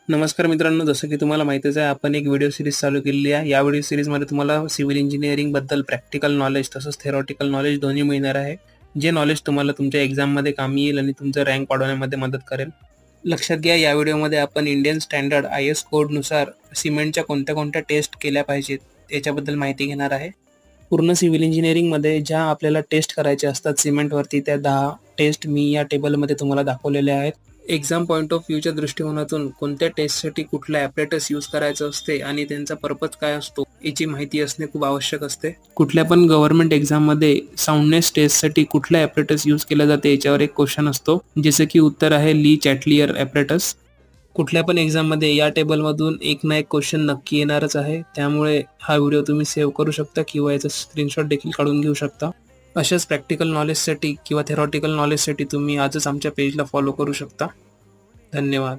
नमस्कार मित्रांनो, जसं की तुम्हाला माहीतच आहे, आपण एक व्हिडिओ सीरीज चालू केलेली आहे. या व्हिडिओ सीरीजमध्ये तुम्हाला सिव्हिल इंजिनिअरिंगबद्दल प्रॅक्टिकल नॉलेज तसंच थेरॉटिकल नॉलेज दोन्ही मिळणार आहे. जे नॉलेज तुम्हाला तुमच्या एक्झाममध्ये कामी येईल आणि तुमचं रँक वाढवण्यामध्ये मदत करेल. लक्षात घ्या, या व्हिडिओमध्ये आपण इंडियन स्टँडर्ड IS कोडनुसार सिमेंटच्या कोणत्या टेस्ट केल्या पाहिजेत याच्याबद्दल माहिती घेणार आहे. पूर्ण सिव्हिल इंजिनिअरिंगमध्ये ज्या आपल्याला टेस्ट करायच्या असतात सिमेंटवरती, त्या 10 टेस्ट मी या टेबलमध्ये तुम्हाला दाखवलेल्या आहेत. एक्झाम पॉईंट ऑफ व्ह्यूच्या दृष्टिकोनातून कोणत्या टेस्टसाठी कुठला ॲपरेटस यूज करायचं असते आणि त्यांचा पर्पज काय असतो याची माहिती असणे खूप आवश्यक असते. कुठल्या पण गव्हर्नमेंट एक्झाममध्ये साऊंडनेस टेस्टसाठी कुठला ॲपरेटस यूज केला जाते याच्यावर एक क्वेश्चन असतो, जसे की उत्तर आहे ली चॅटलियर ॲपरेटस. कुठल्या पण एक्झाममध्ये या टेबलमधून एक ना एक क्वेश्चन नक्की येणारच आहे. त्यामुळे हा व्हिडिओ तुम्ही सेव्ह करू शकता किंवा याचा स्क्रीनशॉट देखील काढून घेऊ शकता. अशाच प्रॅक्टिकल नॉलेजसाठी किंवा थेरॉटिकल नॉलेजसाठी तुम्ही आजच आमच्या पेजला फॉलो करू शकता. धन्यवाद.